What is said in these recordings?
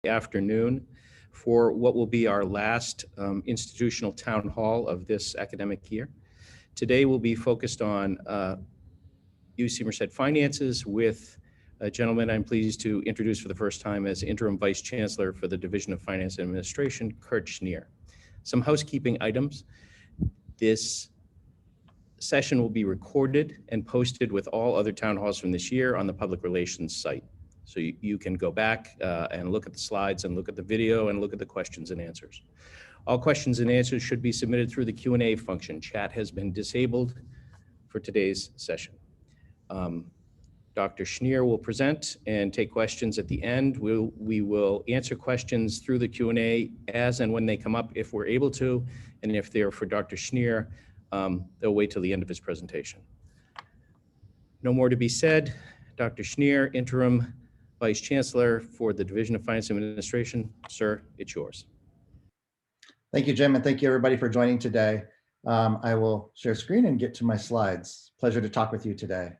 Afternoon for what will be our last institutional town hall of this academic year. Today will be focused on UC Merced finances with a gentleman I'm pleased to introduce for the first time as Interim Vice Chancellor for the Division of Finance and Administration, Kurt Schnier. Some housekeeping items. This session will be recorded and posted with all other town halls from this year on the public relations site. So you can go back and look at the slides and look at the video and look at the questions and answers. All questions and answers should be submitted through the Q&A function. Chat has been disabled for today's session. Dr. Schnier will present and take questions at the end. We will answer questions through the Q&A as and when they come up if we're able to, and if they're for Dr. Schnier, they'll wait till the end of his presentation. No more to be said. Dr. Schnier, Interim Vice Chancellor for the Division of Finance and Administration. Sir, it's yours. Thank you, Jim, and thank you everybody for joining today. I will share screen and get to my slides. Pleasure to talk with you today.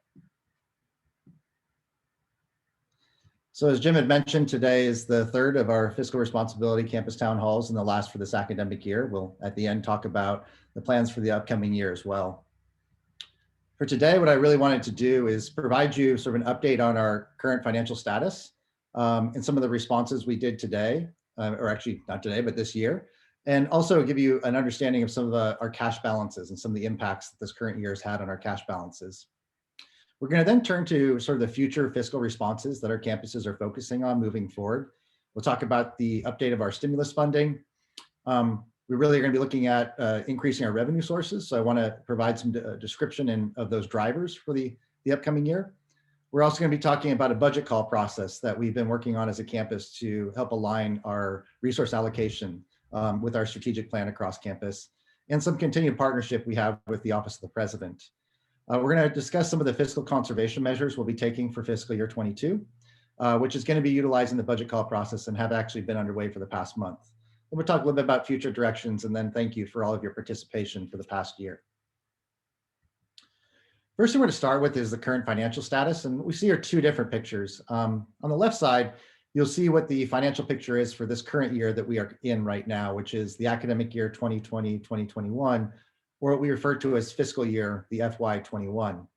So as Jim had mentioned, today is the third of our fiscal responsibility campus town halls and the last for this academic year. We'll at the end talk about the plans for the upcoming year as well. For today, what I really wanted to do is provide you sort of an update on our current financial status and some of the responses we did today, or actually not today, but this year, and also give you an understanding of some of our cash balances and some of the impacts that this current year has had on our cash balances. We're going to then turn to sort of the future fiscal responses that our campuses are focusing on moving forward. We'll talk about the update of our stimulus funding. We really are going to be looking at increasing our revenue sources. So I want to provide some description of those drivers for the upcoming year. We're also going to be talking about a budget call process that we've been working on as a campus to help align our resource allocation with our strategic plan across campus, and some continued partnership we have with the Office of the President. We're going to discuss some of the fiscal conservation measures we'll be taking for fiscal year 22, which is going to be utilizing the budget call process and have actually been underway for the past month. And we'll talk a little bit about future directions, and then thank you for all of your participation for the past year. First thing we're going to start with is the current financial status, and we see here two different pictures. On the left side, you'll see what the financial picture is for this current year that we are in right now, which is the academic year 2020-2021, or what we refer to as fiscal year, the FY21.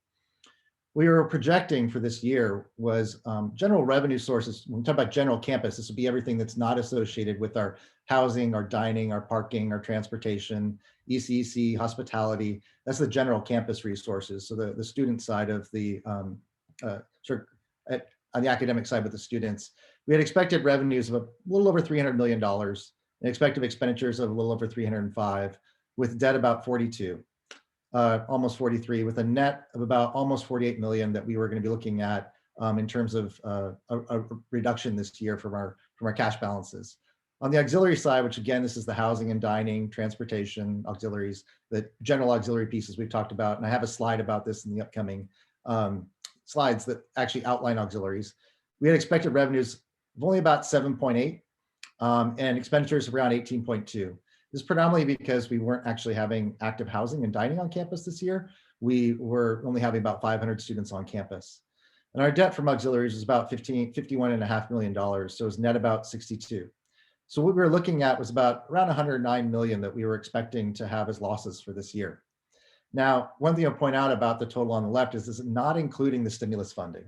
We were projecting for this year was general revenue sources. When we talk about general campus, this would be everything that's not associated with our housing, our dining, our parking, our transportation, ECEC, hospitality. That's the general campus resources. So the student side of the, on the academic side with the students, we had expected revenues of a little over $300 million and expected expenditures of a little over 305, with debt about 42. Almost 43, with a net of about almost 48 million that we were going to be looking at in terms of a reduction this year from our cash balances. On the auxiliary side, which again, this is the housing and dining, transportation, auxiliaries, the general auxiliary pieces we've talked about, and I have a slide about this in the upcoming slides that actually outline auxiliaries. We had expected revenues of only about 7.8 and expenditures of around 18.2. This is predominantly because we weren't actually having active housing and dining on campus this year. We were only having about 500 students on campus. And our debt from auxiliaries is about $51.5 million, so it's net about 62. So what we were looking at was about around 109 million that we were expecting to have as losses for this year. Now, one thing I'll point out about the total on the left is this is not including the stimulus funding.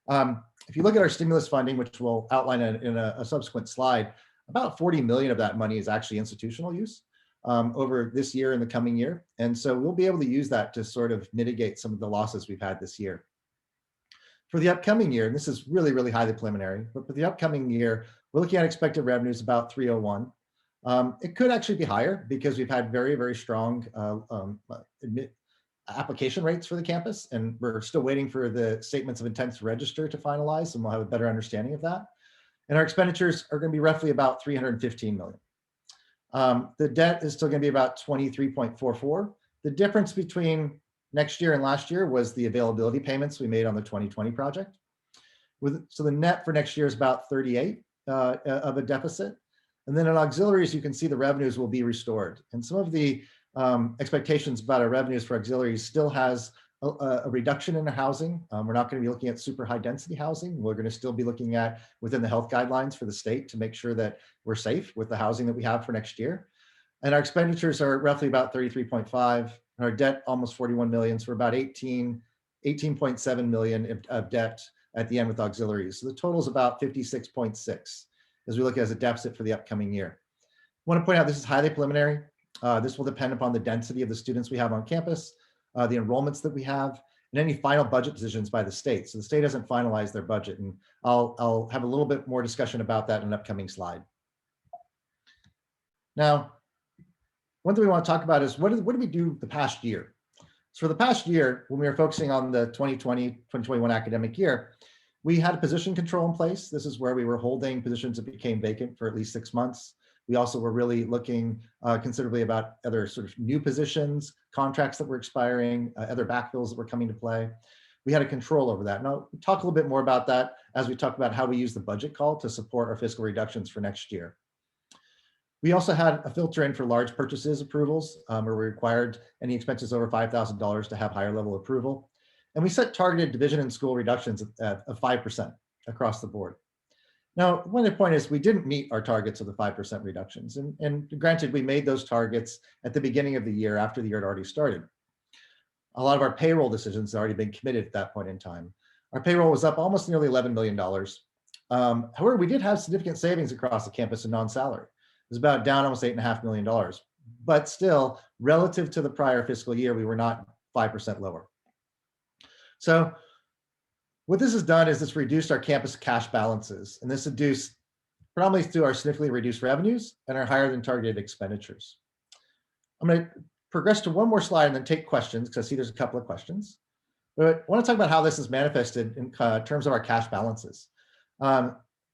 If you look at our stimulus funding, which we'll outline in a subsequent slide, about 40 million of that money is actually institutional use over this year and the coming year. And so we'll be able to use that to sort of mitigate some of the losses we've had this year. For the upcoming year, and this is really, really highly preliminary, but for the upcoming year, we're looking at expected revenues about 301. It could actually be higher because we've had very, very strong application rates for the campus, and we're still waiting for the statements of intent to register to finalize, and we'll have a better understanding of that. And our expenditures are going to be roughly about 315 million. The debt is still going to be about 23.44. The difference between next year and last year was the availability payments we made on the 2020 project. So the net for next year is about 38 of a deficit. And then in auxiliaries, you can see the revenues will be restored. And some of the expectations about our revenues for auxiliaries still has a reduction in housing. We're not going to be looking at super high density housing. We're going to still be looking at within the health guidelines for the state to make sure that we're safe with the housing that we have for next year. And our expenditures are roughly about 33.5, and our debt almost 41 million. So we're about 18.7 million of debt at the end with auxiliaries. So the total is about 56.6 as we look at as a deficit for the upcoming year. I want to point out this is highly preliminary. This will depend upon the density of the students we have on campus, the enrollments that we have, and any final budget decisions by the state. So the state hasn't finalized their budget, and I'll have a little bit more discussion about that in an upcoming slide. Now, one thing we want to talk about is what did we do the past year? So for the past year, when we were focusing on the 2020-2021 academic year, we had a position control in place. This is where we were holding positions that became vacant for at least 6 months. We also were really looking considerably about other sort of new positions, contracts that were expiring, other backfills that were coming to play. We had a control over that. And I'll talk a little bit more about that as we talk about how we use the budget call to support our fiscal reductions for next year. We also had a filter in for large purchases approvals where we required any expenses over $5,000 to have higher level approval. And we set targeted division and school reductions of 5% across the board. Now, one point is we didn't meet our targets of the 5% reductions. And granted, we made those targets at the beginning of the year after the year had already started. A lot of our payroll decisions had already been committed at that point in time. Our payroll was up almost nearly $11 million. However, we did have significant savings across the campus in non-salary. It was about down almost $8.5 million. But still, relative to the prior fiscal year, we were not 5% lower. So what this has done is it's reduced our campus cash balances, and this reduced predominantly through our significantly reduced revenues and our higher than targeted expenditures. I'm going to progress to one more slide and then take questions because I see there's a couple of questions. But I want to talk about how this is manifested in terms of our cash balances.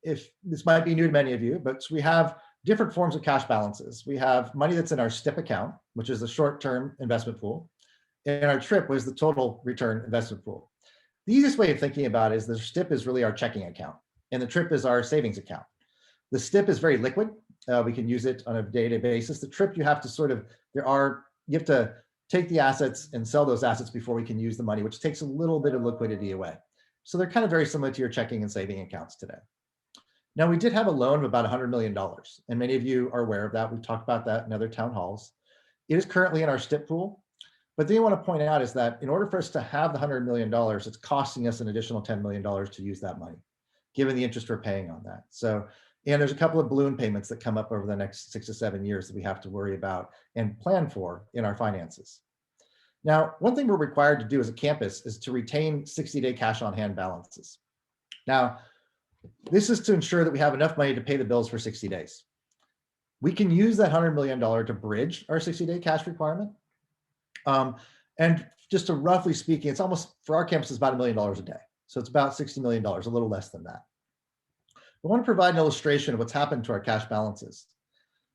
If this might be new to many of you, but we have different forms of cash balances. We have money that's in our STIP account, which is a short-term investment pool, and our TRIP was the total return investment pool. The easiest way of thinking about it is the STIP is really our checking account, and the TRIP is our savings account. The STIP is very liquid. We can use it on a day-to-day basis. The TRIP, you have to take the assets and sell those assets before we can use the money, which takes a little bit of liquidity away. So they're kind of very similar to your checking and saving accounts today. Now, we did have a loan of about $100 million, and many of you are aware of that. We've talked about that in other town halls. It is currently in our STIP pool, but the thing I want to point out is that in order for us to have the $100 million, it's costing us an additional $10 million to use that money, given the interest we're paying on that. So, and there's a couple of balloon payments that come up over the next 6 to 7 years that we have to worry about and plan for in our finances. Now, one thing we're required to do as a campus is to retain 60-day cash on hand balances. Now, this is to ensure that we have enough money to pay the bills for 60 days. We can use that $100 million to bridge our 60-day cash requirement. And just to roughly speaking, it's almost, for our campus, it's about $1 million a day. So it's about $60 million, a little less than that. I want to provide an illustration of what's happened to our cash balances.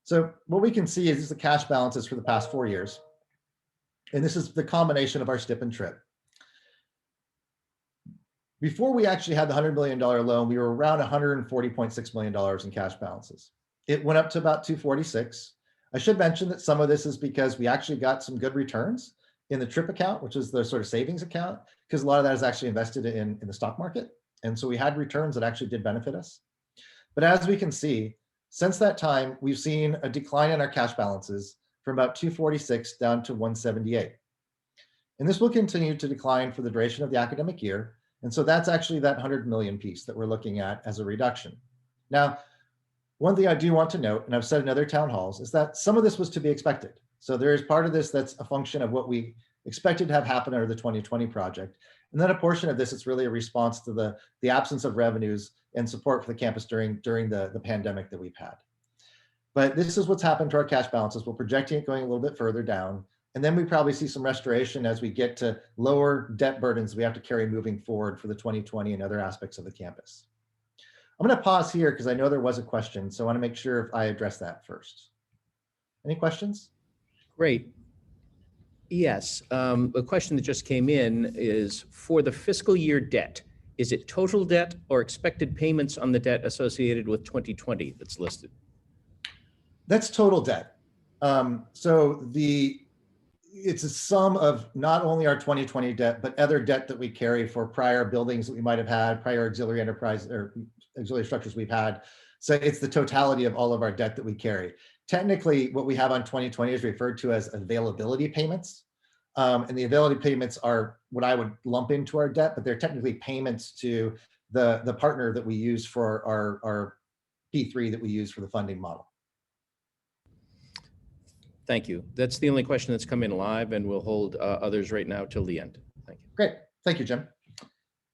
So what we can see is the cash balances for the past 4 years. And this is the combination of our STIP and TRIP. Before we actually had the $100 million loan, we were around $140.6 million in cash balances. It went up to about 246. I should mention that some of this is because we actually got some good returns in the TRIP account, which is the sort of savings account, because a lot of that is actually invested in the stock market. And so we had returns that actually did benefit us. But as we can see, since that time, we've seen a decline in our cash balances from about 246 down to 178. And this will continue to decline for the duration of the academic year. And so that's actually that 100 million piece that we're looking at as a reduction. Now, one thing I do want to note, and I've said in other town halls, is that some of this was to be expected. So there is part of this that's a function of what we expected to have happen under the 2020 project. And then a portion of this is really a response to the absence of revenues and support for the campus during the pandemic that we've had. But this is what's happened to our cash balances. We're projecting it going a little bit further down. And then we probably see some restoration as we get to lower debt burdens we have to carry moving forward for the 2020 and other aspects of the campus. I'm going to pause here because I know there was a question, so I want to make sure if I address that first. Any questions? Great. Yes, the question that just came in is, for the fiscal year debt, is it total debt or expected payments on the debt associated with 2020 that's listed? That's total debt. So it's a sum of not only our 2020 debt, but other debt that we carry for prior buildings that we might have had, prior auxiliary enterprise or auxiliary structures we've had. So it's the totality of all of our debt that we carry. Technically, what we have on 2020 is referred to as availability payments. And the availability payments are what I would lump into our debt, but they're technically payments to the partner that we use for our P3 that we use for the funding model. Thank you. That's the only question that's come in live, and we'll hold others right now till the end. Thank you. Great. Thank you, Jim.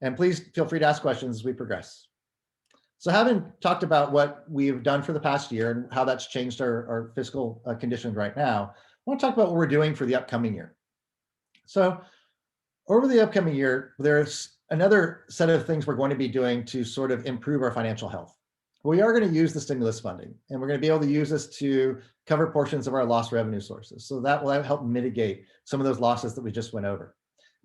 And please feel free to ask questions as we progress. So having talked about what we've done for the past year and how that's changed our fiscal conditions right now, I want to talk about what we're doing for the upcoming year. So over the upcoming year, there's another set of things we're going to be doing to sort of improve our financial health. We are going to use the stimulus funding, and we're going to be able to use this to cover portions of our lost revenue sources. So that will help mitigate some of those losses that we just went over.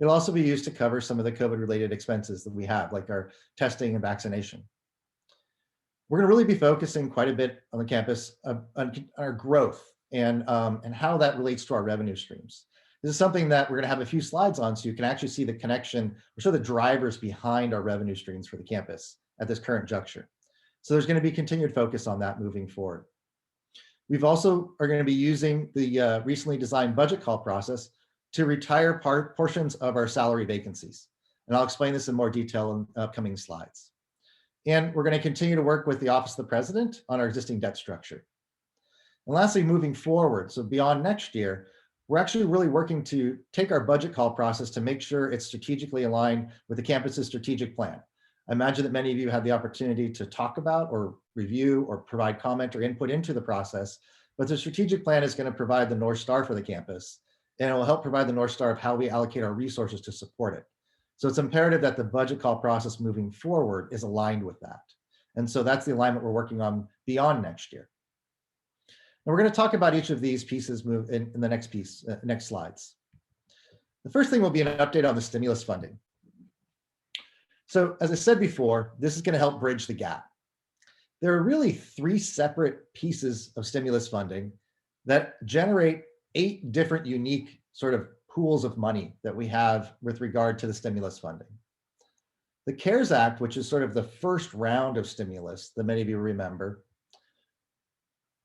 It'll also be used to cover some of the COVID-related expenses that we have, like our testing and vaccination. We're going to really be focusing quite a bit on the campus on our growth and how that relates to our revenue streams. This is something that we're going to have a few slides on, so you can actually see the connection or show the drivers behind our revenue streams for the campus at this current juncture. So there's going to be continued focus on that moving forward. We've also are going to be using the recently designed budget call process to retire portions of our salary vacancies. And I'll explain this in more detail in upcoming slides. And we're going to continue to work with the Office of the President on our existing debt structure. And lastly, moving forward, so beyond next year, we're actually really working to take our budget call process to make sure it's strategically aligned with the campus's strategic plan. I imagine that many of you had the opportunity to talk about or review or provide comment or input into the process, but the strategic plan is going to provide the North Star for the campus, and it will help provide the North Star of how we allocate our resources to support it. So it's imperative that the budget call process moving forward is aligned with that. And so that's the alignment we're working on beyond next year. And we're going to talk about each of these pieces in the next slides. The first thing will be an update on the stimulus funding. So as I said before, this is going to help bridge the gap. There are really 3 separate pieces of stimulus funding that generate 8 different unique sort of pools of money that we have with regard to the stimulus funding. The CARES Act, which is sort of the first round of stimulus that many of you remember,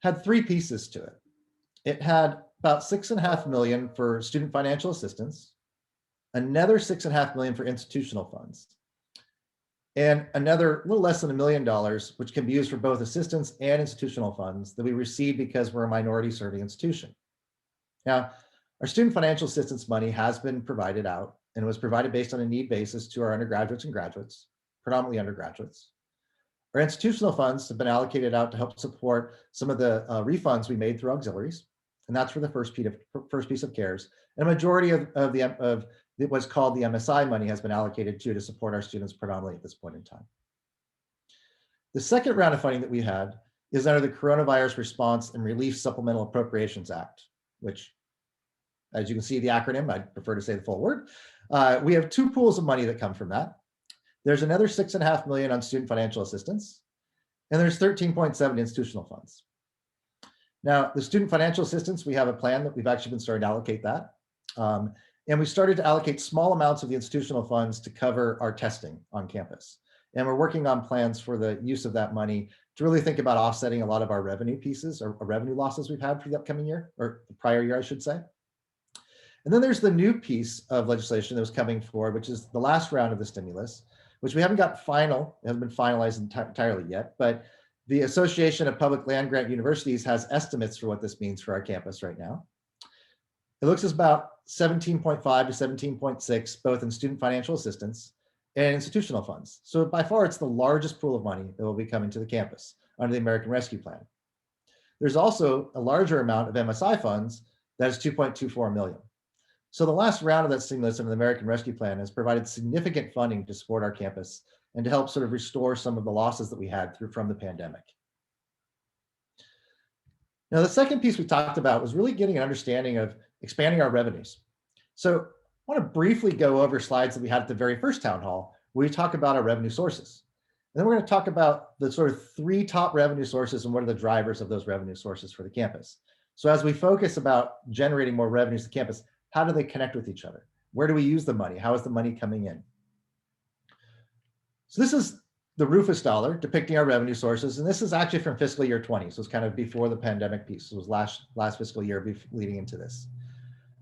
had 3 pieces to it. It had about $6.5 million for student financial assistance, another $6.5 million for institutional funds, and another little less than $1 million, which can be used for both assistance and institutional funds that we receive because we're a minority serving institution. Now, our student financial assistance money has been provided out, and it was provided based on a need basis to our undergraduates and graduates, predominantly undergraduates. Our institutional funds have been allocated out to help support some of the refunds we made through auxiliaries, and that's for the first piece of CARES. And a majority of what's called the MSI money has been allocated to support our students predominantly at this point in time. The second round of funding that we had is under the Coronavirus Response and Relief Supplemental Appropriations Act, which, as you can see the acronym, I'd prefer to say the full word. We have 2 pools of money that come from that. There's another $6.5 million on student financial assistance, and there's 13.7 institutional funds. Now, the student financial assistance, we have a plan that we've actually been starting to allocate that. And we started to allocate small amounts of the institutional funds to cover our testing on campus. And we're working on plans for the use of that money to really think about offsetting a lot of our revenue pieces or revenue losses we've had for the upcoming year, or the prior year, I should say. And then there's the new piece of legislation that was coming forward, which is the last round of the stimulus, which we haven't got it hasn't been finalized entirely yet, but the Association of Public Land Grant Universities has estimates for what this means for our campus right now. It looks as about 17.5 to 17.6, both in student financial assistance and institutional funds. So by far, it's the largest pool of money that will be coming to the campus under the American Rescue Plan. There's also a larger amount of MSI funds that is 2.24 million. So the last round of that stimulus under the American Rescue Plan has provided significant funding to support our campus and to help sort of restore some of the losses that we had from the pandemic. Now, the second piece we talked about was really getting an understanding of expanding our revenues. So I want to briefly go over slides that we had at the very first town hall, where we talk about our revenue sources. And then we're going to talk about the sort of 3 top revenue sources and what are the drivers of those revenue sources for the campus. So as we focus about generating more revenues to campus, How do they connect with each other? Where do we use the money? How is the money coming in? So this is the Rufus dollar depicting our revenue sources. And this is actually from fiscal year 20. So it's kind of before the pandemic piece. So it was last fiscal year leading into this.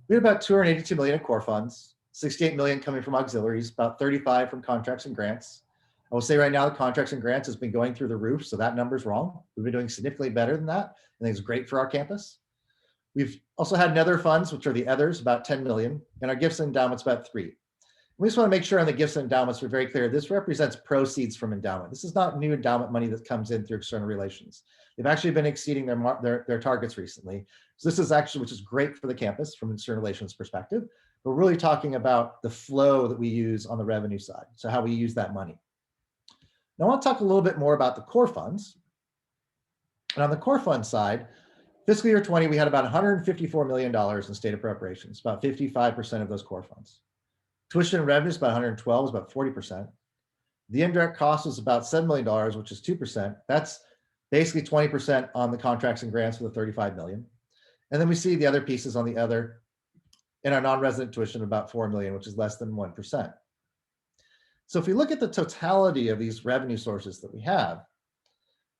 We had about 282 million in core funds, 68 million coming from auxiliaries, about 35 from contracts and grants. I will say right now, the contracts and grants has been going through the roof. So that number's wrong. We've been doing significantly better than that. I think it's great for our campus. We've also had other funds, which are the others, about 10 million, and our gifts and endowments about 3. We just want to make sure on the gifts and endowments, we're very clear. This represents proceeds from endowment. This is not new endowment money that comes in through external relations. They've actually been exceeding their targets recently. So this is actually, which is great for the campus from an external relations perspective. We're really talking about the flow that we use on the revenue side. So how we use that money. Now I want to talk a little bit more about the core funds. And on the core fund side, fiscal year 20, we had about $154 million in state appropriations, about 55% of those core funds. Tuition and revenues about 112, was about 40%. The indirect cost was about $7 million, which is 2%. That's basically 20% on the contracts and grants for the 35 million. And then we see the other pieces on the other in our non-resident tuition about 4 million, which is less than 1%. So if we look at the totality of these revenue sources that we have,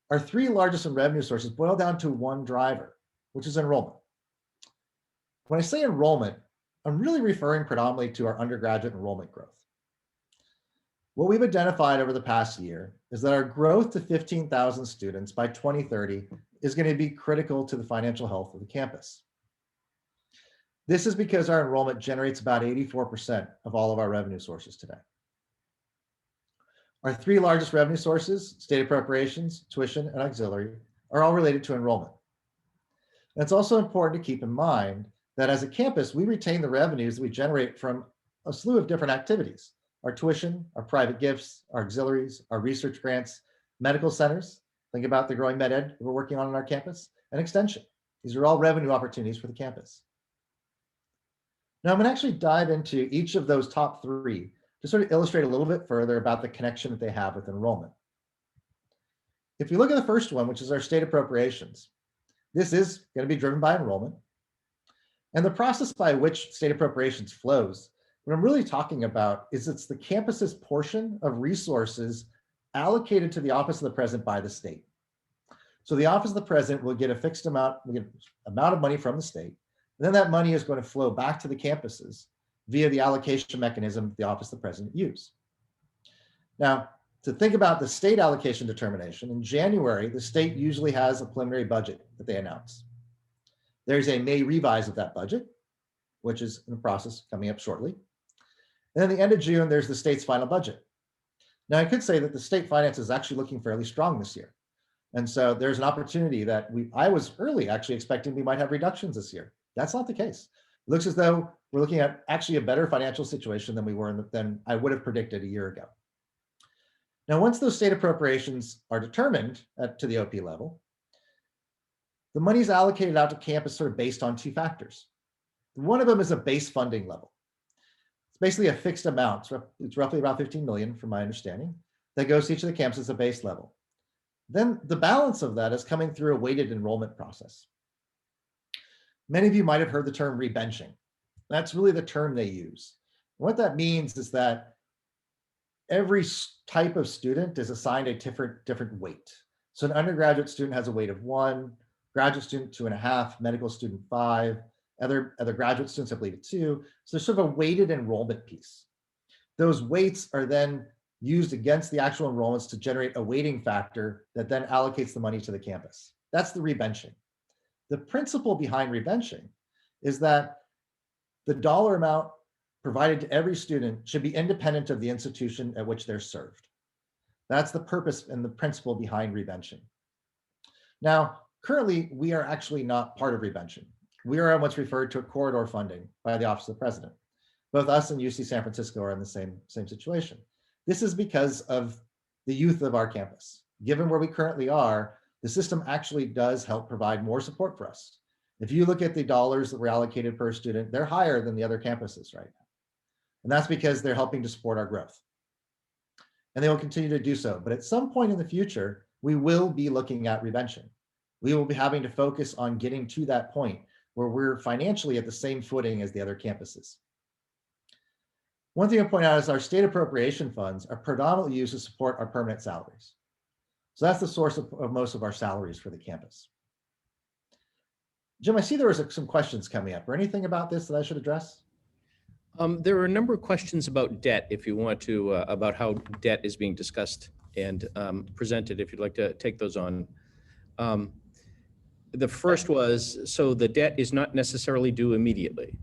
our 3 largest in revenue sources boil down to one driver, which is enrollment. When I say enrollment, I'm really referring predominantly to our undergraduate enrollment growth. What we've identified over the past year is that our growth to 15,000 students by 2030 is going to be critical to the financial health of the campus. This is because our enrollment generates about 84% of all of our revenue sources today. Our 3 largest revenue sources, state appropriations, tuition, and auxiliary, are all related to enrollment. And it's also important to keep in mind that as a campus, we retain the revenues that we generate from a slew of different activities: our tuition, our private gifts, our auxiliaries, our research grants, medical centers. Think about the growing med ed that we're working on our campus, and extension. These are all revenue opportunities for the campus. Now I'm going to actually dive into each of those top 3 to sort of illustrate a little bit further about the connection that they have with enrollment. If you look at the first one, which is our state appropriations, this is going to be driven by enrollment. And the process by which state appropriations flows, what I'm really talking about is it's the campus's portion of resources allocated to the Office of the President by the state. So the Office of the President will get a fixed amount, of money from the state, and then that money is going to flow back to the campuses via the allocation mechanism the Office of the President use. Now, to think about the state allocation determination, in January, the state usually has a preliminary budget that they announce. There's a May revise of that budget, which is in the process coming up shortly. And then at the end of June, there's the state's final budget. Now, I could say that the state finance is actually looking fairly strong this year. And so there's an opportunity that I was early actually expecting we might have reductions this year. That's not the case. It looks as though we're looking at actually a better financial situation than we were than I would have predicted a year ago. Now, once those state appropriations are determined to the OP level, the money is allocated out to campus sort of based on 2 factors. One of them is a base funding level. It's basically a fixed amount. It's roughly about 15 million from my understanding that goes to each of the campuses at a base level. Then the balance of that is coming through a weighted enrollment process. Many of you might have heard the term rebenching. That's really the term they use. What that means is that every type of student is assigned a different weight. So an undergraduate student has a weight of 1, graduate student 2.5, medical student 5, other graduate students, I believe, 2. So there's sort of a weighted enrollment piece. Those weights are then used against the actual enrollments to generate a weighting factor that then allocates the money to the campus. That's the rebenching. The principle behind rebenching is that the dollar amount provided to every student should be independent of the institution at which they're served. That's the purpose and the principle behind rebenching. Now, currently, we are actually not part of rebenching. We are on what's referred to a corridor funding by the Office of the President. Both us and UC San Francisco are in the same situation. This is because of the youth of our campus. Given where we currently are, the system actually does help provide more support for us. If you look at the dollars that were allocated per student, they're higher than the other campuses right now. And that's because they're helping to support our growth. And they will continue to do so. But at some point in the future, we will be looking at rebenching. We will be having to focus on getting to that point where we're financially at the same footing as the other campuses. One thing to point out is our state appropriation funds are predominantly used to support our permanent salaries. So that's the source of most of our salaries for the campus. Jim, I see there was some questions coming up, or anything about this that I should address? There are a number of questions about debt, if you want to, about how debt is being discussed and presented, if you'd like to take those on. The first was, so the debt is not necessarily due immediately.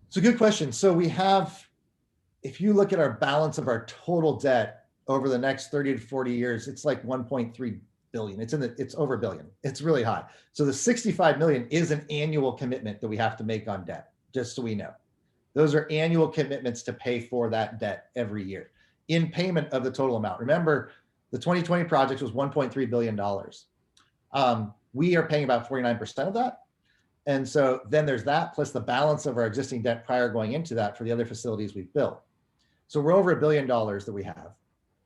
It's a good question. So we have, if you look at our balance of our total debt over the next 30 to 40 years, it's like 1.3 billion. It's over a billion. It's really high. So the 65 million is an annual commitment that we have to make on debt, just so we know. Those are annual commitments to pay for that debt every year in payment of the total amount. Remember, the 2020 project was $1.3 billion. We are paying about 49% of that. And so then there's that plus the balance of our existing debt prior going into that for the other facilities we've built. So we're over $1 billion that we have.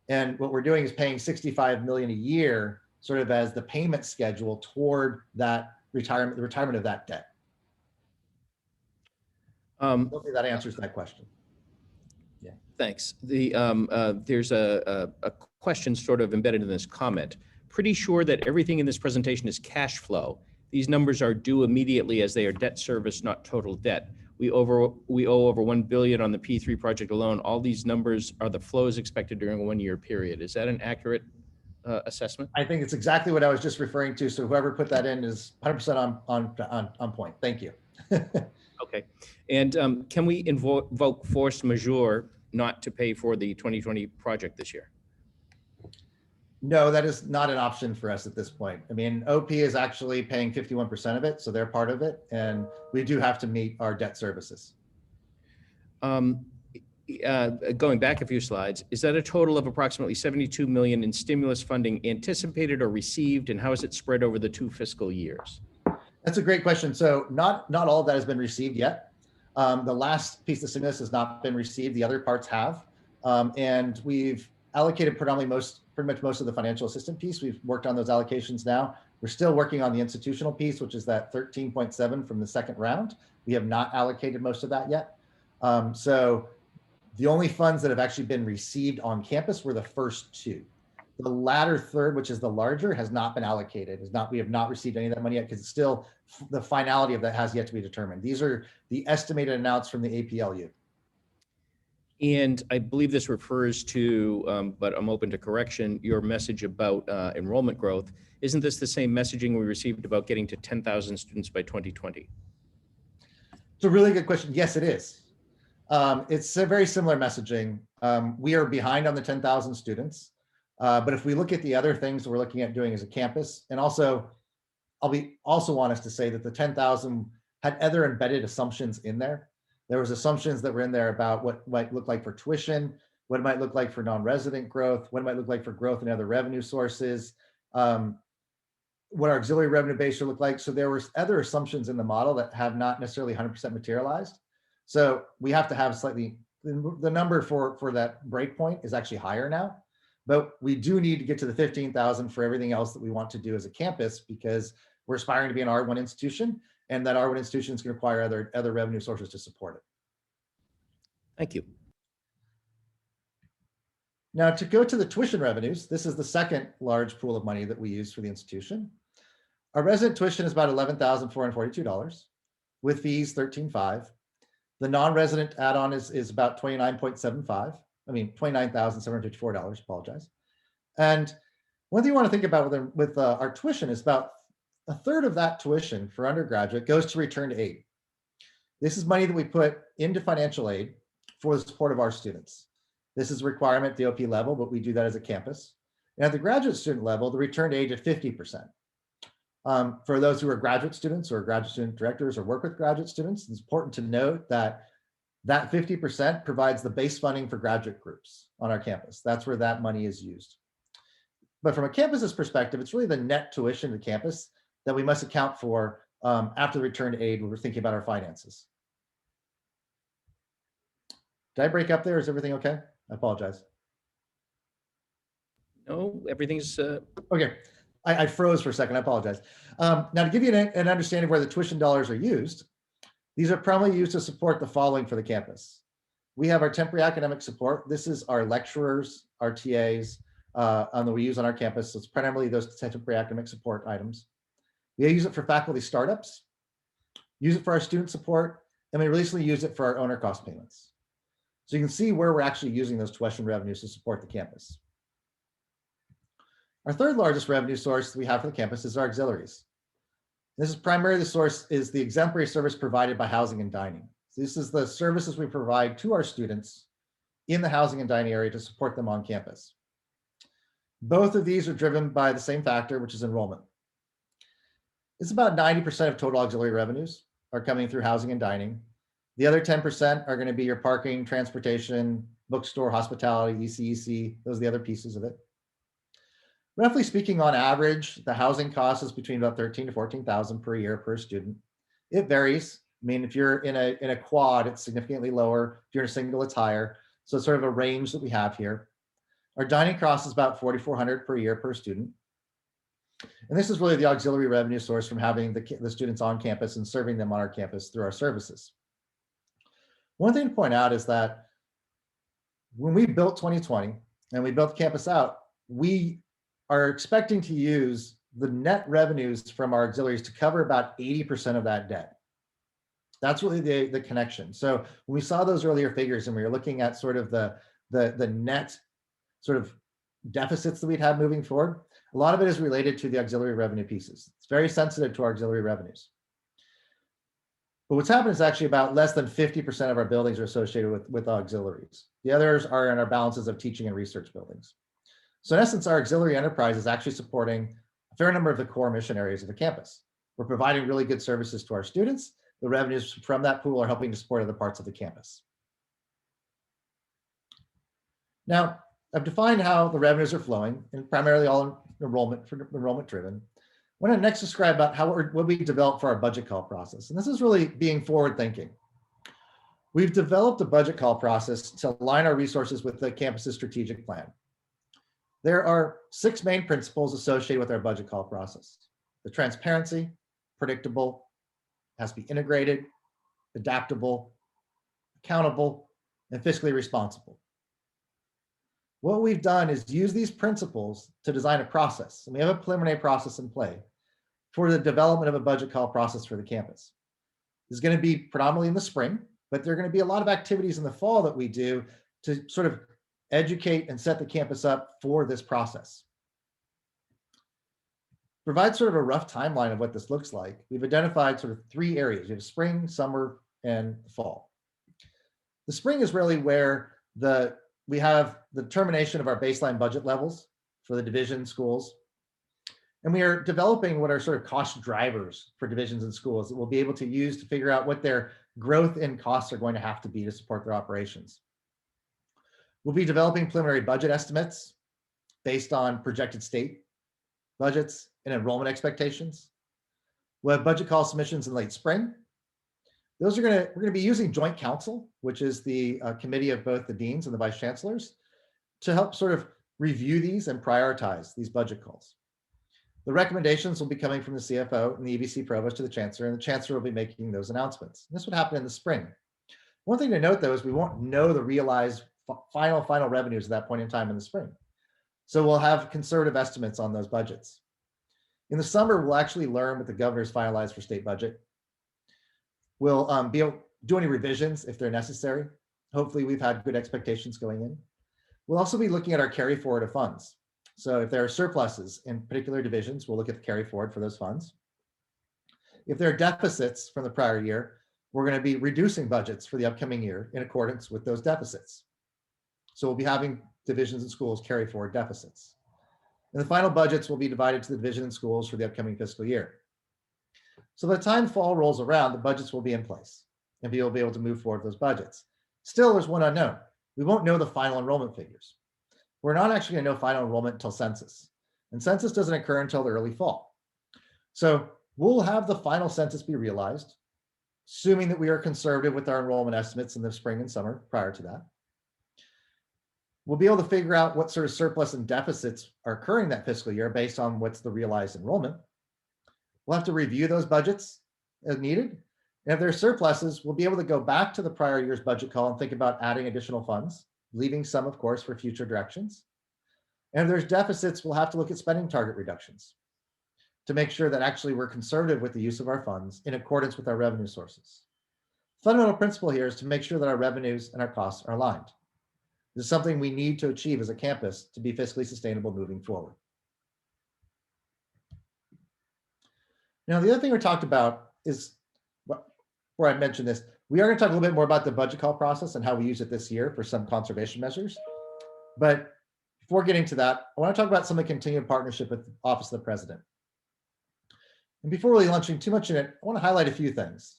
And what we're doing is paying 65 million a year sort of as the payment schedule toward that retirement, the retirement of that debt. Hopefully that answers that question. Yeah. Thanks. There's a question sort of embedded in this comment. Pretty sure that everything in this presentation is cash flow. These numbers are due immediately as they are debt service, not total debt. We owe over 1 billion on the P3 project alone. All these numbers are the flows expected during a 1-year period. Is that an accurate assessment? I think it's exactly what I was just referring to. So whoever put that in is 100% on point. Thank you. Okay. And can we invoke force majeure not to pay for the 2020 project this year? No, that is not an option for us at this point. I mean, OP is actually paying 51% of it, so they're part of it, and we do have to meet our debt services. Going back a few slides, is that a total of approximately 72 million in stimulus funding anticipated or received, and how is it spread over the 2 fiscal years? That's a great question. So not all of that has been received yet. The last piece of stimulus has not been received. The other parts have, and we've allocated pretty much most of the financial assistance piece. We've worked on those allocations now. We're still working on the institutional piece, which is that 13.7 from the second round. We have not allocated most of that yet. So the only funds that have actually been received on campus were the first 2. The latter third, which is the larger, has not been allocated. We have not received any of that money yet because it's still, the finality of that has yet to be determined. These are the estimated amounts from the APLU. And I believe this refers to, but I'm open to correction, your message about enrollment growth. Isn't this the same messaging we received about getting to 10,000 students by 2020? It's a really good question. Yes, it is. It's a very similar messaging. We are behind on the 10,000 students. But if we look at the other things that we're looking at doing as a campus, and also, want us to say that the 10,000 had other embedded assumptions in there. There was assumptions that were in there about what might look like for tuition, what it might look like for non-resident growth, what it might look like for growth in other revenue sources, what our auxiliary revenue base should look like. So there were other assumptions in the model that have not necessarily 100% materialized. So we have to have slightly, the number for that breakpoint is actually higher now, but we do need to get to the 15,000 for everything else that we want to do as a campus, because we're aspiring to be an R1 institution, and that R1 institution is going to require other revenue sources to support it. Thank you. Now, to go to the tuition revenues, this is the second large pool of money that we use for the institution. Our resident tuition is about $11,442, with fees $13,500. The non-resident add-on is about $29,754, apologize. And one thing you want to think about with our tuition is about a third of that tuition for undergraduate goes to return to aid. This is money that we put into financial aid for the support of our students. This is a requirement at the OP level, but we do that as a campus. And at the graduate student level, the return to aid is 50%. For those who are graduate students or graduate student directors or work with graduate students, it's important to note that 50% provides the base funding for graduate groups on our campus. That's where that money is used. But from a campus's perspective, it's really the net tuition to campus that we must account for after the return to aid when we're thinking about our finances. Did I break up there? Is everything okay? I apologize. No, everything's okay. I froze for a second, I apologize. Now to give you an understanding of where the tuition dollars are used, these are primarily used to support the following for the campus. We have our temporary academic support. This is our lecturers, our TAs that we use on our campus. So it's primarily those temporary academic support items. We use it for faculty startups, use it for our student support, and we recently use it for our owner cost payments. So you can see where we're actually using those tuition revenues to support the campus. Our third largest revenue source we have for the campus is our auxiliaries. This is primarily the source is the exemplary service provided by housing and dining. So this is the services we provide to our students in the housing and dining area to support them on campus. Both of these are driven by the same factor, which is enrollment. It's about 90% of total auxiliary revenues are coming through housing and dining. The other 10% are going to be your parking, transportation, bookstore, hospitality, ECEC. Those are the other pieces of it. Roughly speaking, on average, the housing cost is between about $13,000 to $14,000 per year per student. It varies. I mean, if you're in a quad, it's significantly lower. If you're in a single, it's higher. So it's sort of a range that we have here. Our dining cost is about $4,400 per year per student. And this is really the auxiliary revenue source from having the students on campus and serving them on our campus through our services. One thing to point out is that when we built 2020 and we built the campus out, we are expecting to use the net revenues from our auxiliaries to cover about 80% of that debt. That's really the connection. So when we saw those earlier figures and we were looking at sort of the net sort of deficits that we'd have moving forward, a lot of it is related to the auxiliary revenue pieces. It's very sensitive to our auxiliary revenues. But what's happened is actually about less than 50% of our buildings are associated with auxiliaries. The others are in our balances of teaching and research buildings. So in essence, our auxiliary enterprise is actually supporting a fair number of the core mission areas of the campus. We're providing really good services to our students. The revenues from that pool are helping to support other parts of the campus. Now, I've defined how the revenues are flowing, and primarily all enrollment driven. I want to next describe about what we developed for our budget call process. And this is really being forward thinking. We've developed a budget call process to align our resources with the campus's strategic plan. There are 6 main principles associated with our budget call process. The transparency, predictable, has to be integrated, adaptable, accountable, and fiscally responsible. What we've done is use these principles to design a process. And we have a preliminary process in play for the development of a budget call process for the campus. This is going to be predominantly in the spring, but there are going to be a lot of activities in the fall that we do to sort of educate and set the campus up for this process. Provide sort of a rough timeline of what this looks like. We've identified sort of 3 areas. You have spring, summer, and fall. The spring is really where we have the determination of our baseline budget levels for the division schools. And we are developing what are sort of cost drivers for divisions and schools that we'll be able to use to figure out what their growth in costs are going to have to be to support their operations. We'll be developing preliminary budget estimates based on projected state budgets and enrollment expectations. We'll have budget call submissions in late spring. We're going to be using joint council, which is the committee of both the deans and the vice chancellors, to help sort of review these and prioritize these budget calls. The recommendations will be coming from the CFO and the EBC provost to the chancellor, and the chancellor will be making those announcements. And this would happen in the spring. One thing to note, though, is we won't know the realized final revenues at that point in time in the spring. So we'll have conservative estimates on those budgets. In the summer, we'll actually learn what the governor's finalized for state budget. We'll be able to do any revisions if they're necessary. Hopefully, we've had good expectations going in. We'll also be looking at our carry forward of funds. So if there are surpluses in particular divisions, we'll look at the carry forward for those funds. If there are deficits from the prior year, we're going to be reducing budgets for the upcoming year in accordance with those deficits. So we'll be having divisions and schools carry forward deficits. And the final budgets will be divided to the division and schools for the upcoming fiscal year. So by the time fall rolls around, the budgets will be in place and you'll be able to move forward with those budgets. Still, there's one unknown. We won't know the final enrollment figures. We're not actually going to know final enrollment until census. And census doesn't occur until the early fall. So we'll have the final census be realized, assuming that we are conservative with our enrollment estimates in the spring and summer prior to that. We'll be able to figure out what sort of surplus and deficits are occurring that fiscal year based on what's the realized enrollment. We'll have to review those budgets as needed. And if there are surpluses, we'll be able to go back to the prior year's budget call and think about adding additional funds, leaving some, of course, for future directions. And if there's deficits, we'll have to look at spending target reductions to make sure that actually we're conservative with the use of our funds in accordance with our revenue sources. Fundamental principle here is to make sure that our revenues and our costs are aligned. This is something we need to achieve as a campus to be fiscally sustainable moving forward. Now, the other thing we talked about is, before I mention this, we are going to talk a little bit more about the budget call process and how we use it this year for some conservation measures. But before getting to that, I want to talk about some of the continued partnership with the Office of the President. And before really launching too much in it, I want to highlight a few things.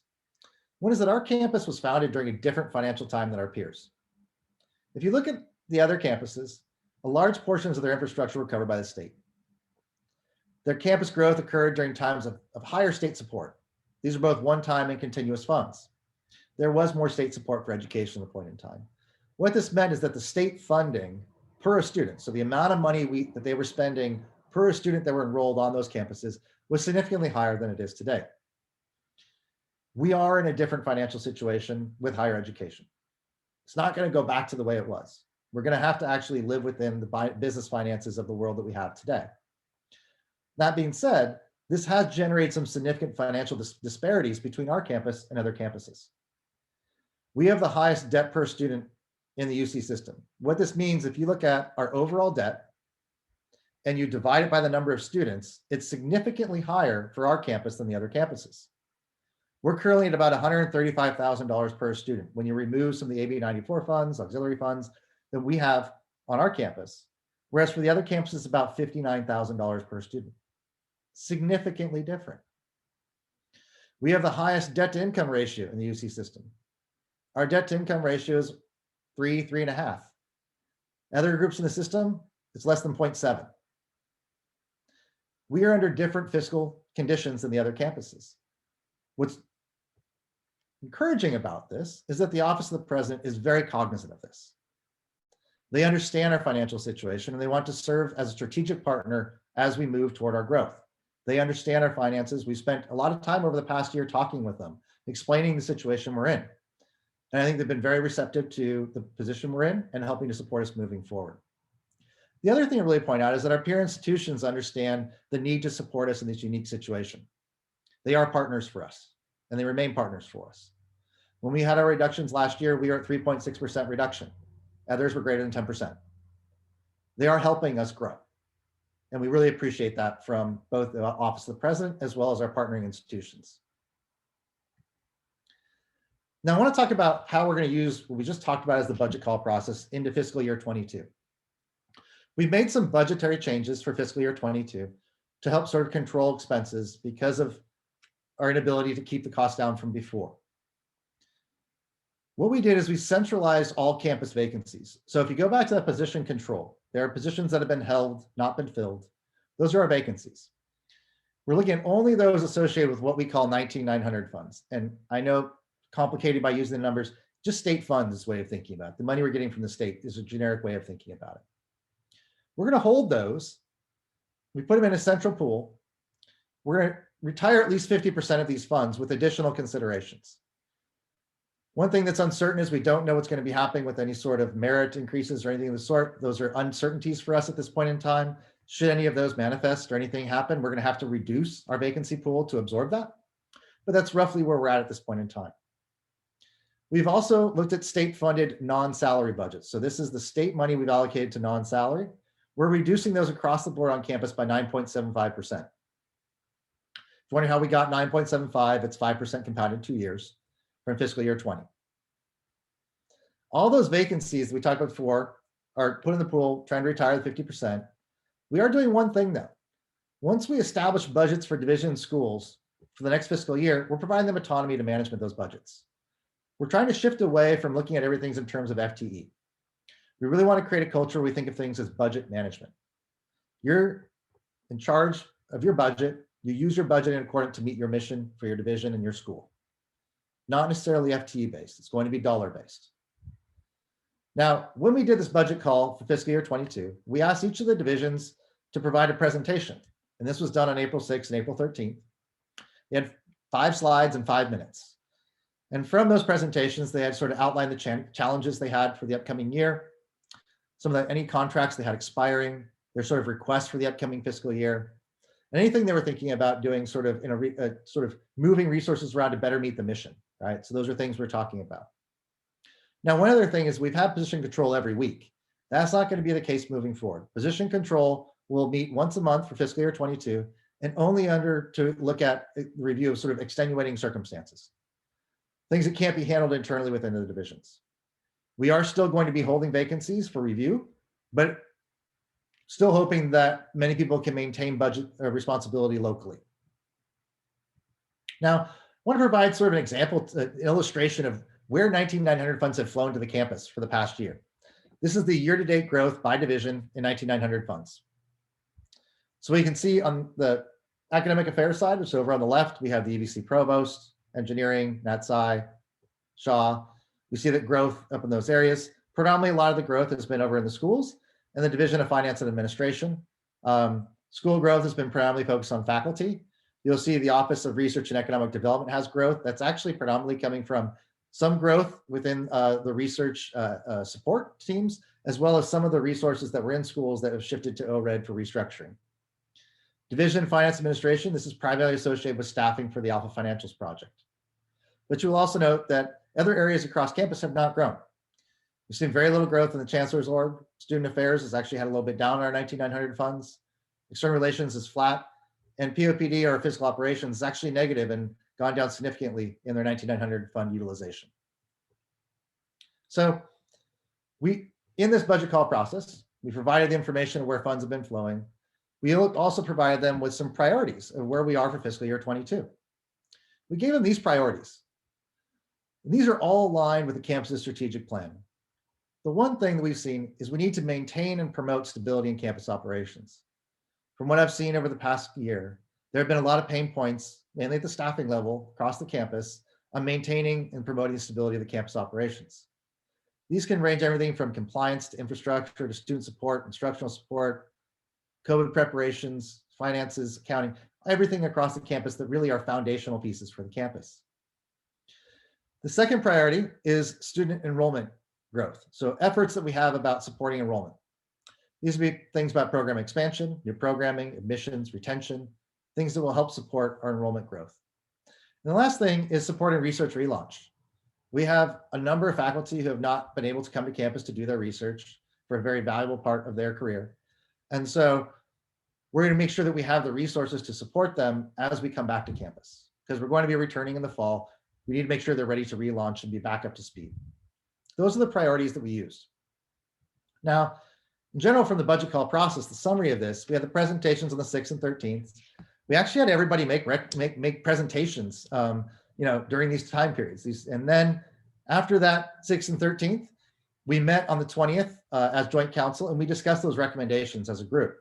One is that our campus was founded during a different financial time than our peers. If you look at the other campuses, a large portions of their infrastructure were covered by the state. Their campus growth occurred during times of higher state support. These are both one-time and continuous funds. There was more state support for education at the point in time. What this meant is that the state funding per student, so the amount of money that they were spending per student that were enrolled on those campuses, was significantly higher than it is today. We are in a different financial situation with higher education. It's not going to go back to the way it was. We're going to have to actually live within the business finances of the world that we have today. That being said, this has generated some significant financial disparities between our campus and other campuses. We have the highest debt per student in the UC system. What this means, if you look at our overall debt and you divide it by the number of students, it's significantly higher for our campus than the other campuses. We're currently at about $135,000 per student when you remove some of the AB 94 funds, auxiliary funds that we have on our campus, whereas for the other campuses, it's about $59,000 per student. Significantly different. We have the highest debt to income ratio in the UC system. Our debt to income ratio is 3.5. Other groups in the system, it's less than 0.7. We are under different fiscal conditions than the other campuses. What's encouraging about this is that the Office of the President is very cognizant of this. They understand our financial situation and they want to serve as a strategic partner as we move toward our growth. They understand our finances. We've spent a lot of time over the past year talking with them, explaining the situation we're in. And I think they've been very receptive to the position we're in and helping to support us moving forward. The other thing I really point out is that our peer institutions understand the need to support us in this unique situation. They are partners for us and they remain partners for us. When we had our reductions last year, we were at 3.6% reduction. Others were greater than 10%. They are helping us grow. And we really appreciate that from both the Office of the President as well as our partnering institutions. Now I want to talk about how we're going to use what we just talked about as the budget call process into fiscal year 22. We've made some budgetary changes for fiscal year 22 to help sort of control expenses because of our inability to keep the cost down from before. What we did is we centralized all campus vacancies. So if you go back to that position control, there are positions that have been held, not been filled. Those are our vacancies. We're looking at only those associated with what we call 19,900 funds. And I know complicated by using the numbers, just state funds is a way of thinking about it. The money we're getting from the state is a generic way of thinking about it. We're going to hold those. We put them in a central pool. We're going to retire at least 50% of these funds with additional considerations. One thing that's uncertain is we don't know what's going to be happening with any sort of merit increases or anything of the sort. Those are uncertainties for us at this point in time. Should any of those manifest or anything happen, we're going to have to reduce our vacancy pool to absorb that. But that's roughly where we're at this point in time. We've also looked at state-funded non-salary budgets. So this is the state money we've allocated to non-salary. We're reducing those across the board on campus by 9.75%. If you're wondering how we got 9.75, it's 5% compounded 2 years from fiscal year 20. All those vacancies that we talked about before are put in the pool, trying to retire the 50%. We are doing one thing though. Once we establish budgets for division schools for the next fiscal year, we're providing them autonomy to management those budgets. We're trying to shift away from looking at everything in terms of FTE. We really want to create a culture where we think of things as budget management. You're in charge of your budget. You use your budget in accordance to meet your mission for your division and your school. Not necessarily FTE based. It's going to be dollar based. Now, when we did this budget call for fiscal year 22, we asked each of the divisions to provide a presentation. And this was done on April 6th and April 13th. They had 5 slides in 5 minutes. And from those presentations, they had sort of outlined the challenges they had for the upcoming year, any contracts they had expiring, their sort of requests for the upcoming fiscal year, and anything they were thinking about doing sort of in a sort of moving resources around to better meet the mission, right? So those are things we're talking about. Now, one other thing is we've had position control every week. That's not going to be the case moving forward. Position control will meet once a month for fiscal year 22 and only to look at the review of sort of extenuating circumstances, things that can't be handled internally within the divisions. We are still going to be holding vacancies for review, but still hoping that many people can maintain budget responsibility locally. Now, I want to provide sort of an example, an illustration of where 19900 funds have flown to the campus for the past year. This is the year-to-date growth by division in 19900 funds. So we can see on the academic affairs side, which is over on the left, we have the EVC Provost, Engineering, NatSci, Shaw. We see that growth up in those areas. Predominantly, a lot of the growth has been over in the schools and the Division of Finance and Administration. School growth has been predominantly focused on faculty. You'll see the Office of Research and Economic Development has growth. That's actually predominantly coming from some growth within the research support teams, as well as some of the resources that were in schools that have shifted to ORED for restructuring. Division of Finance Administration, this is primarily associated with staffing for the Alpha Financials project. But you will also note that other areas across campus have not grown. We've seen very little growth in the Chancellor's Org. Student Affairs has actually had a little bit down in our 19900 funds. External Relations is flat, and POPD, or Fiscal Operations, is actually negative and gone down significantly in their 19900 fund utilization. So in this budget call process, we provided the information of where funds have been flowing. We also provided them with some priorities of where we are for fiscal year 22. We gave them these priorities. These are all aligned with the campus's strategic plan. The one thing that we've seen is we need to maintain and promote stability in campus operations. From what I've seen over the past year, there have been a lot of pain points, mainly at the staffing level across the campus, on maintaining and promoting the stability of the campus operations. These can range everything from compliance to infrastructure to student support, instructional support, COVID preparations, finances, accounting, everything across the campus that really are foundational pieces for the campus. The second priority is student enrollment growth. So efforts that we have about supporting enrollment. These would be things about program expansion, new programming, admissions, retention, things that will help support our enrollment growth. And the last thing is supporting research relaunch. We have a number of faculty who have not been able to come to campus to do their research for a very valuable part of their career. And so we're going to make sure that we have the resources to support them as we come back to campus, because we're going to be returning in the fall. We need to make sure they're ready to relaunch and be back up to speed. Those are the priorities that we used. Now, in general, from the budget call process, the summary of this, we had the presentations on the 6th and 13th. We actually had everybody make presentations during these time periods. And then after that 6th and 13th, we met on the 20th as joint council, and we discussed those recommendations as a group.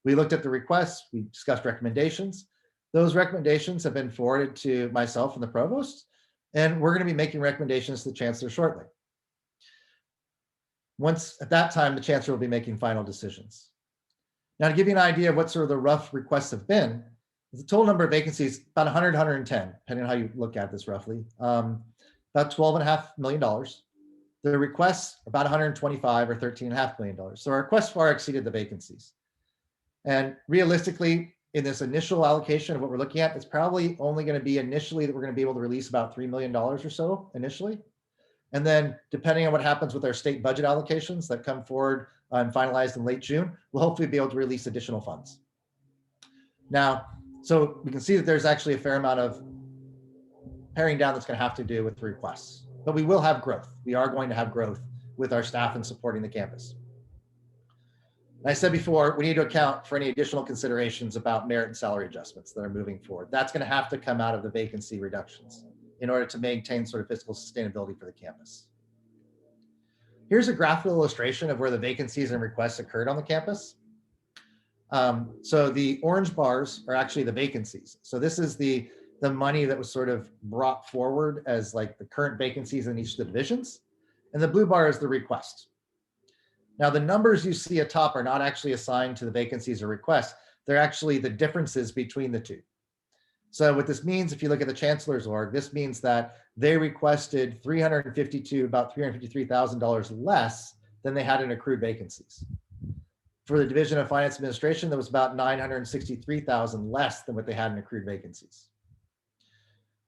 We looked at the requests, we discussed recommendations. Those recommendations have been forwarded to myself and the provost, and we're going to be making recommendations to the chancellor shortly. Once at that time, the chancellor will be making final decisions. Now, to give you an idea of what sort of the rough requests have been, the total number of vacancies, about 100, 110, depending on how you look at this roughly, about $12.5 million. The requests, about 125 or $13.5 million. So our requests far exceeded the vacancies. And realistically, in this initial allocation of what we're looking at, it's probably only going to be initially that we're going to be able to release about $3 million or so initially. And then depending on what happens with our state budget allocations that come forward and finalized in late June, we'll hopefully be able to release additional funds. Now, so we can see that there's actually a fair amount of paring down that's going to have to do with the requests, but we will have growth. We are going to have growth with our staff and supporting the campus. And I said before, we need to account for any additional considerations about merit and salary adjustments that are moving forward. That's going to have to come out of the vacancy reductions in order to maintain sort of fiscal sustainability for the campus. Here's a graphical illustration of where the vacancies and requests occurred on the campus. So the orange bars are actually the vacancies. So this is the money that was sort of brought forward as like the current vacancies in each of the divisions. And the blue bar is the request. Now, the numbers you see atop are not actually assigned to the vacancies or requests. They're actually the differences between the two. So what this means, if you look at the Chancellor's org, this means that they requested about $353,000 less than they had in accrued vacancies. For the Division of Finance Administration, that was about $963,000 less than what they had in accrued vacancies.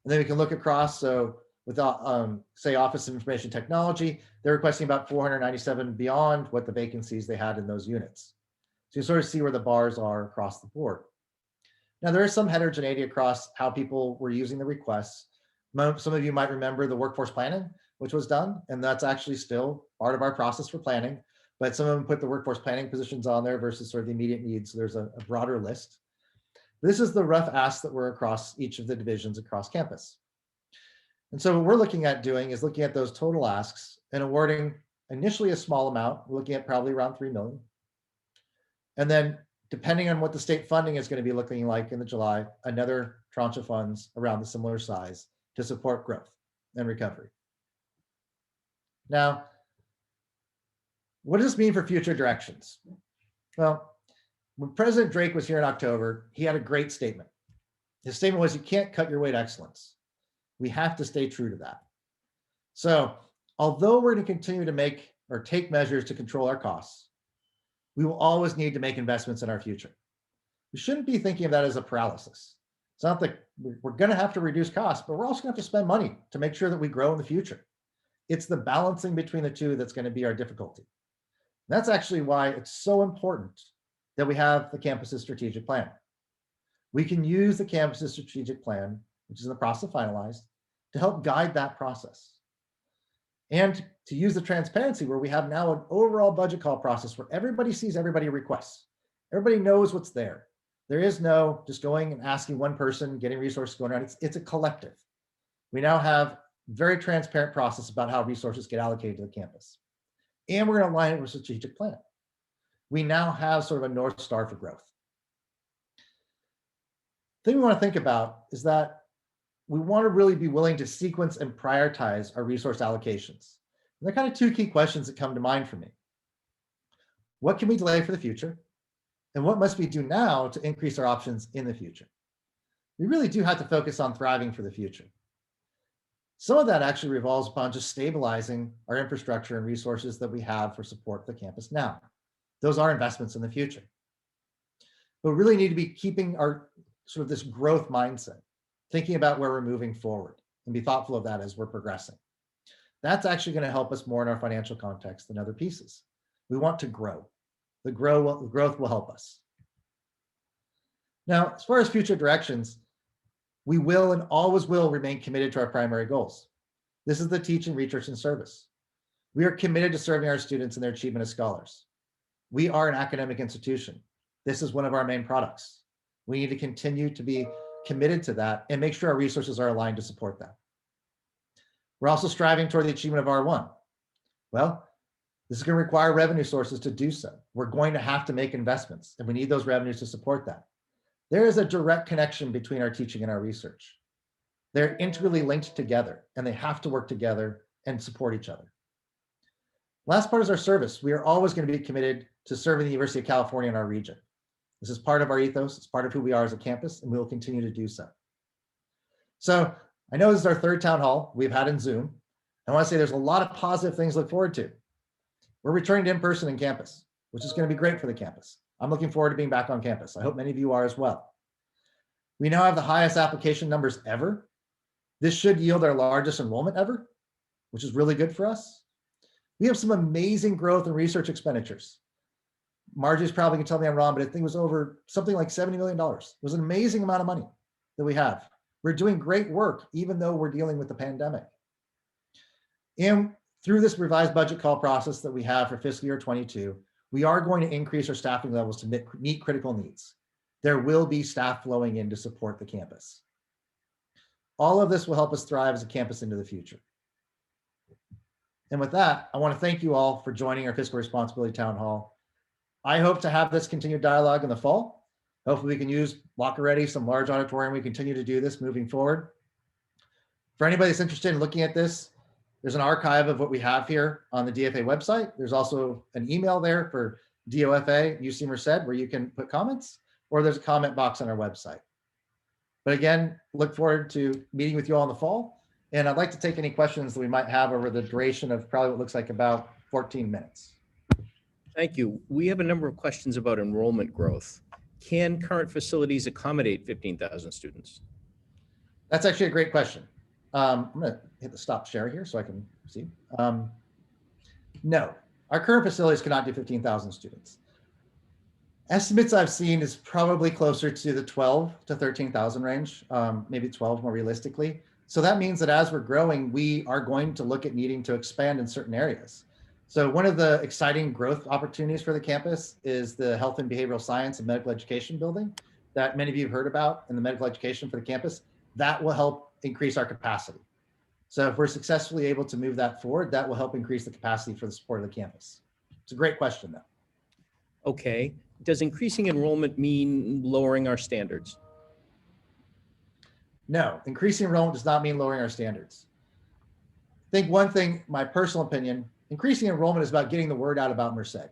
And then we can look across, so with say Office of Information Technology, they're requesting about 497 beyond what the vacancies they had in those units. So you sort of see where the bars are across the board. Now, there is some heterogeneity across how people were using the requests. Some of you might remember the workforce planning, which was done, and that's actually still part of our process for planning. But some of them put the workforce planning positions on there versus sort of the immediate needs. So there's a broader list. This is the rough asks that were across each of the divisions across campus. And so what we're looking at doing is looking at those total asks and awarding initially a small amount. We're looking at probably around 3 million. And then depending on what the state funding is going to be looking like in the July, another tranche of funds around the similar size to support growth and recovery. Now, what does this mean for future directions? Well, when President Drake was here in October, he had a great statement. His statement was, you can't cut your way to excellence. We have to stay true to that. So although we're going to continue to take measures to control our costs, we will always need to make investments in our future. We shouldn't be thinking of that as a paralysis. It's not that we're going to have to reduce costs, but we're also going to have to spend money to make sure that we grow in the future. It's the balancing between the two that's going to be our difficulty. That's actually why it's so important that we have the campus's strategic plan. We can use the campus's strategic plan, which is in the process of finalized, to help guide that process. And to use the transparency where we have now an overall budget call process where everybody sees everybody requests. Everybody knows what's there. There is no just going and asking one person, getting resources going around. It's a collective. We now have very transparent process about how resources get allocated to the campus. And we're going to align it with a strategic plan. We now have sort of a North Star for growth. The thing we want to think about is that we want to really be willing to sequence and prioritize our resource allocations. And there are kind of two key questions that come to mind for me. What can we delay for the future? And what must we do now to increase our options in the future? We really do have to focus on thriving for the future. Some of that actually revolves upon just stabilizing our infrastructure and resources that we have for support for the campus now. Those are investments in the future. But we really need to be keeping our sort of this growth mindset, thinking about where we're moving forward and be thoughtful of that as we're progressing. That's actually going to help us more in our financial context than other pieces. We want to grow. The growth will help us. Now, as far as future directions, we will and always will remain committed to our primary goals. This is the teaching, research, and service. We are committed to serving our students and their achievement as scholars. We are an academic institution. This is one of our main products. We need to continue to be committed to that and make sure our resources are aligned to support that. We're also striving toward the achievement of R1. Well, this is going to require revenue sources to do so. We're going to have to make investments, and we need those revenues to support that. There is a direct connection between our teaching and our research. They're integrally linked together, and they have to work together and support each other. Last part is our service. We are always going to be committed to serving the University of California in our region. This is part of our ethos. It's part of who we are as a campus, and we will continue to do so. So I know this is our third town hall we've had in Zoom. I want to say there's a lot of positive things to look forward to. We're returning to in-person in campus, which is going to be great for the campus. I'm looking forward to being back on campus. I hope many of you are as well. We now have the highest application numbers ever. This should yield our largest enrollment ever, which is really good for us. We have some amazing growth in research expenditures. Margie's probably going to tell me I'm wrong, but I think it was over something like $70 million. It was an amazing amount of money that we have. We're doing great work, even though we're dealing with the pandemic. And through this revised budget call process that we have for fiscal year 22, we are going to increase our staffing levels to meet critical needs. There will be staff flowing in to support the campus. All of this will help us thrive as a campus into the future. And with that, I want to thank you all for joining our Fiscal Responsibility Town Hall. I hope to have this continued dialogue in the fall. Hopefully we can use Locker Ready, some large auditorium. We continue to do this moving forward. For anybody that's interested in looking at this, There's an archive of what we have here on the DFA website. There's also an email there for DOFA, UC Merced, where you can put comments, or there's a comment box on our website. But again, look forward to meeting with you all in the fall. And I'd like to take any questions that we might have over the duration of probably what looks like about 14 minutes. Thank you. We have a number of questions about enrollment growth. Can current facilities accommodate 15,000 students? That's actually a great question. I'm going to hit the stop share here so I can see. No, our current facilities cannot do 15,000 students. Estimates I've seen is probably closer to the 12 to 13,000 range, maybe 12 more realistically. So that means that as we're growing, we are going to look at needing to expand in certain areas. So one of the exciting growth opportunities for the campus is the Health and Behavioral Science and Medical Education building that many of you have heard about in the medical education for the campus. That will help increase our capacity. So if we're successfully able to move that forward, that will help increase the capacity for the support of the campus. It's a great question though. Okay. Does increasing enrollment mean lowering our standards? No, increasing enrollment does not mean lowering our standards. I think one thing, my personal opinion, increasing enrollment is about getting the word out about Merced.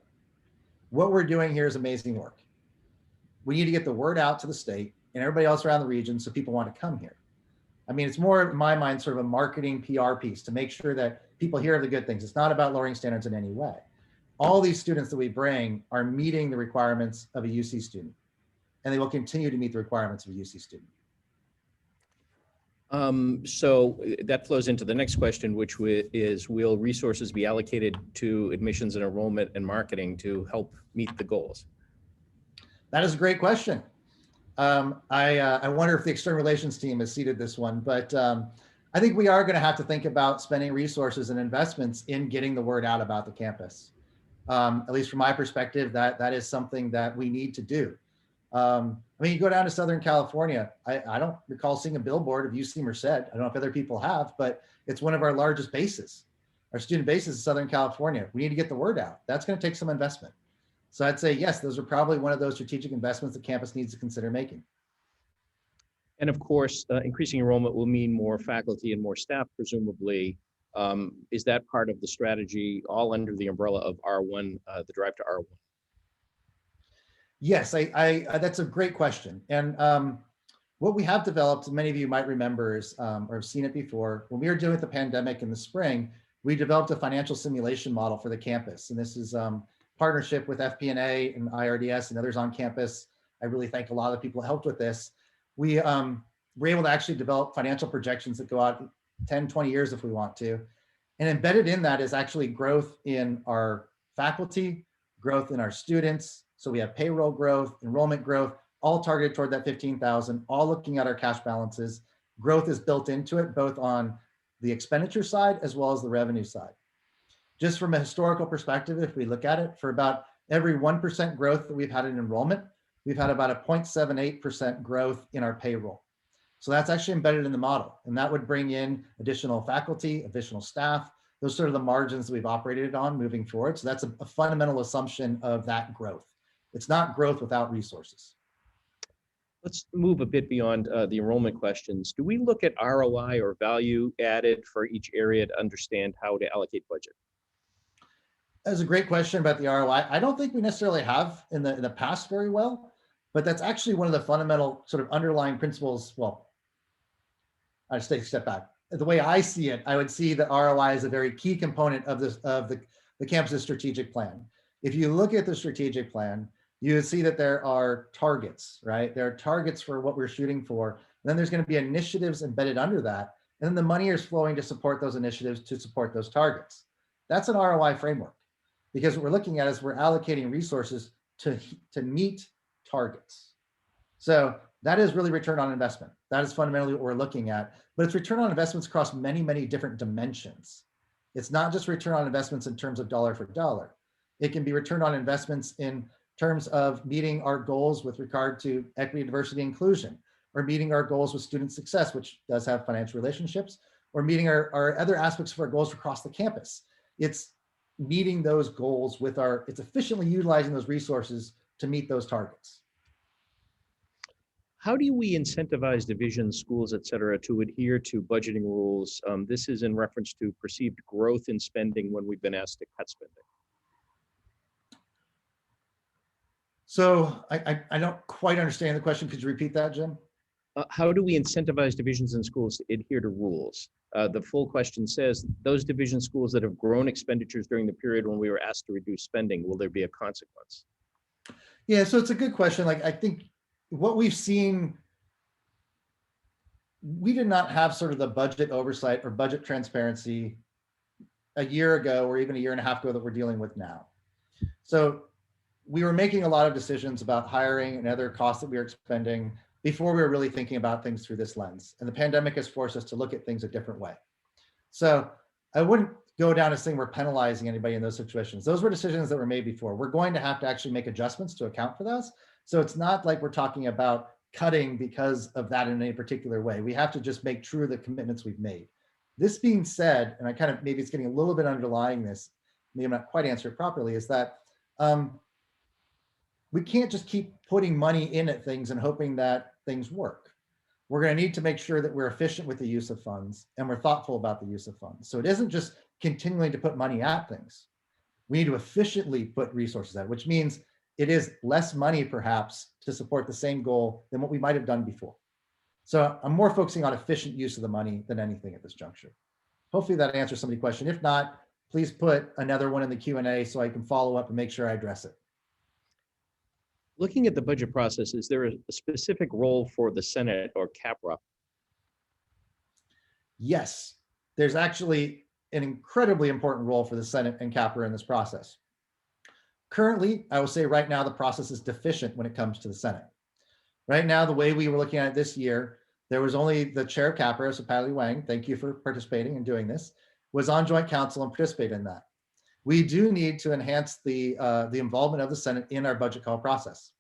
What we're doing here is amazing work. We need to get the word out to the state and everybody else around the region so people want to come here. I mean, it's more, in my mind, sort of a marketing PR piece to make sure that people hear the good things. It's not about lowering standards in any way. All these students that we bring are meeting the requirements of a UC student, and they will continue to meet the requirements of a UC student. So that flows into the next question, which is, will resources be allocated to admissions and enrollment and marketing to help meet the goals? That is a great question. I wonder if the external relations team has seeded this one, but I think we are going to have to think about spending resources and investments in getting the word out about the campus. At least from my perspective, that is something that we need to do. I mean, you go down to Southern California, I don't recall seeing a billboard of UC Merced. I don't know if other people have, but it's one of our largest bases. Our student base is in Southern California. We need to get the word out. That's going to take some investment. So I'd say, yes, those are probably one of those strategic investments the campus needs to consider making. And of course, increasing enrollment will mean more faculty and more staff, presumably. Is that part of the strategy, all under the umbrella of R1, the drive to R1? Yes, that's a great question. And what we have developed, many of you might remember is, or have seen it before, when we were dealing with the pandemic in the spring, we developed a financial simulation model for the campus. And this is partnership with FP&A and IRDS and others on campus. I really thank a lot of the people who helped with this. We were able to actually develop financial projections that go out 10, 20 years if we want to. And embedded in that is actually growth in our faculty, growth in our students. So we have payroll growth, enrollment growth, all targeted toward that 15,000, all looking at our cash balances. Growth is built into it, both on the expenditure side as well as the revenue side. Just from a historical perspective, if we look at it, for about every 1% growth that we've had in enrollment, we've had about a 0.78% growth in our payroll. So that's actually embedded in the model. And that would bring in additional faculty, additional staff. Those are sort of the margins that we've operated on moving forward. So that's a fundamental assumption of that growth. It's not growth without resources. Let's move a bit beyond the enrollment questions. Do we look at ROI or value added for each area to understand how to allocate budget? That's a great question about the ROI. I don't think we necessarily have in the past very well, but that's actually one of the fundamental sort of underlying principles. Well, I just take a step back. The way I see it, I would see that ROI is a very key component of the campus's strategic plan. If you look at the strategic plan, you would see that there are targets, right? There are targets for what we're shooting for. And then there's going to be initiatives embedded under that. And then the money is flowing to support those initiatives, to support those targets. That's an ROI framework, because what we're looking at is we're allocating resources to meet targets. So that is really return on investment. That is fundamentally what we're looking at, but it's return on investments across many, many different dimensions. It's not just return on investments in terms of dollar for dollar. It can be return on investments in terms of meeting our goals with regard to equity, diversity, inclusion, or meeting our goals with student success, which does have financial relationships, or meeting our other aspects of our goals across the campus. It's meeting those goals with it's efficiently utilizing those resources to meet those targets. How do we incentivize divisions, schools, et cetera, to adhere to budgeting rules? This is in reference to perceived growth in spending when we've been asked to cut spending. So I don't quite understand the question. Could you repeat that, Jim? How do we incentivize divisions and schools to adhere to rules? The full question says, those division schools that have grown expenditures during the period when we were asked to reduce spending, will there be a consequence? Yeah, so it's a good question. Like, I think what we've seen, we did not have sort of the budget oversight or budget transparency a year ago or even a year and a half ago that we're dealing with now. So we were making a lot of decisions about hiring and other costs that we were expending before we were really thinking about things through this lens. And the pandemic has forced us to look at things a different way. So I wouldn't go down as saying we're penalizing anybody in those situations. Those were decisions that were made before. We're going to have to actually make adjustments to account for those. So it's not like we're talking about cutting because of that in any particular way. We have to just make true the commitments we've made. This being said, and I kind of, maybe it's getting a little bit underlying this, maybe I'm not quite answering it properly, is that we can't just keep putting money in at things and hoping that things work. We're going to need to make sure that we're efficient with the use of funds and we're thoughtful about the use of funds. So it isn't just continuing to put money at things. We need to efficiently put resources at, which means it is less money perhaps to support the same goal than what we might have done before. So I'm more focusing on efficient use of the money than anything at this juncture. Hopefully that answers somebody's question. If not, please put another one in the Q&A so I can follow up and make sure I address it. Looking at the budget process, is there a specific role for the Senate or CAPRA? Yes, there's actually an incredibly important role for the Senate and CAPRA in this process. Currently, I will say right now, the process is deficient when it comes to the Senate. Right now, the way we were looking at it this year, there was only the chair of CAPRA, so Patty Wang, thank you for participating and doing this, was on joint council and participated in that. We do need to enhance the involvement of the Senate in our budget call process.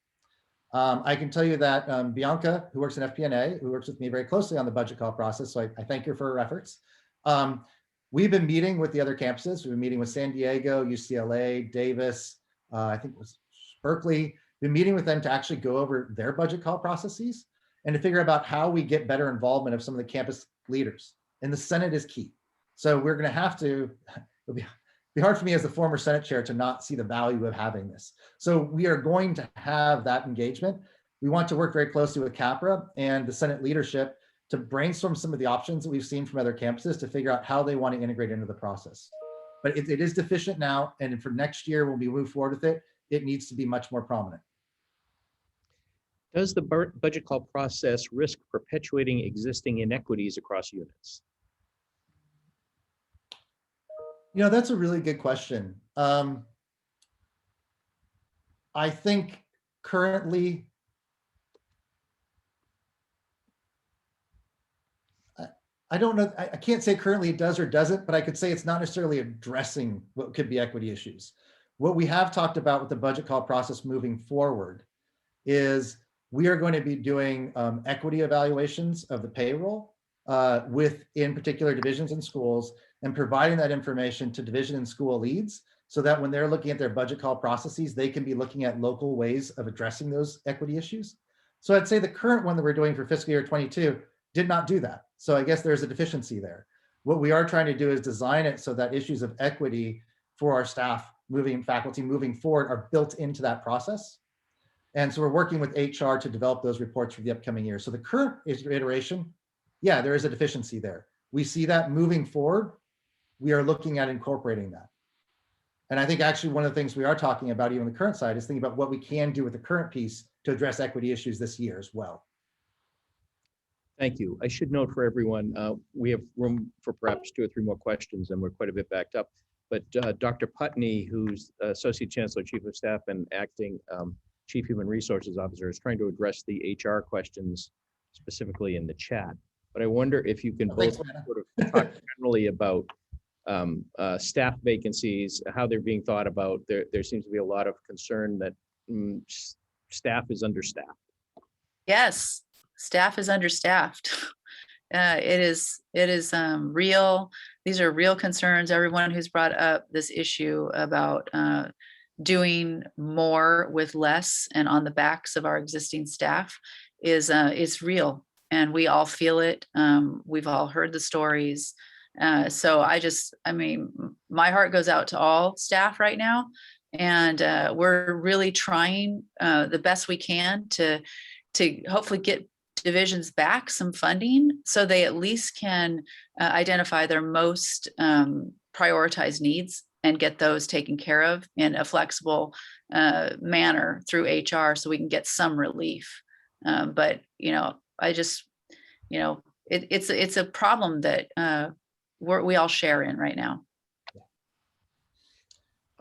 I can tell you that Bianca, who works in FP&A, who works with me very closely on the budget call process, so I thank her for her efforts. We've been meeting with the other campuses. We've been meeting with San Diego, UCLA, Davis, I think it was Berkeley. Been meeting with them to actually go over their budget call processes and to figure out how we get better involvement of some of the campus leaders. And the Senate is key. So we're going to have to, it'll be hard for me as the former Senate chair to not see the value of having this. So we are going to have that engagement. We want to work very closely with CAPRA and the Senate leadership to brainstorm some of the options that we've seen from other campuses to figure out how they want to integrate into the process. But it is deficient now, and for next year, when we move forward with it, it needs to be much more prominent. Does the budget call process risk perpetuating existing inequities across units? You know, that's a really good question. I think currently, I don't know, I can't say currently it does or doesn't, but I could say it's not necessarily addressing what could be equity issues. What we have talked about with the budget call process moving forward is we are going to be doing equity evaluations of the payroll within particular divisions and schools, and providing that information to division and school leads so that when they're looking at their budget call processes, they can be looking at local ways of addressing those equity issues. So I'd say the current one that we're doing for fiscal year 22 did not do that. So I guess there's a deficiency there. What we are trying to do is design it so that issues of equity for our staff, faculty moving forward are built into that process. And so we're working with HR to develop those reports for the upcoming year. So the current iteration, yeah, there is a deficiency there. We see that moving forward, we are looking at incorporating that. And I think actually one of the things we are talking about even on the current side is thinking about what we can do with the current piece to address equity issues this year as well. Thank you. I should note for everyone, we have room for perhaps 2 or 3 more questions, and we're quite a bit backed up. But Dr. Putney, who's Associate Chancellor, Chief of Staff, and Acting Chief Human Resources Officer, is trying to address the HR questions specifically in the chat. But I wonder if you can both sort of talk generally about staff vacancies, how they're being thought about. There seems to be a lot of concern that staff is understaffed. Yes, staff is understaffed. It is real. These are real concerns. Everyone who's brought up this issue about doing more with less and on the backs of our existing staff is real, and we all feel it. We've all heard the stories. So I mean, my heart goes out to all staff right now, and we're really trying the best we can to hopefully get divisions back some funding so they at least can identify their most prioritized needs and get those taken care of in a flexible manner through HR so we can get some relief. But, I just, it's a problem that we all share in right now.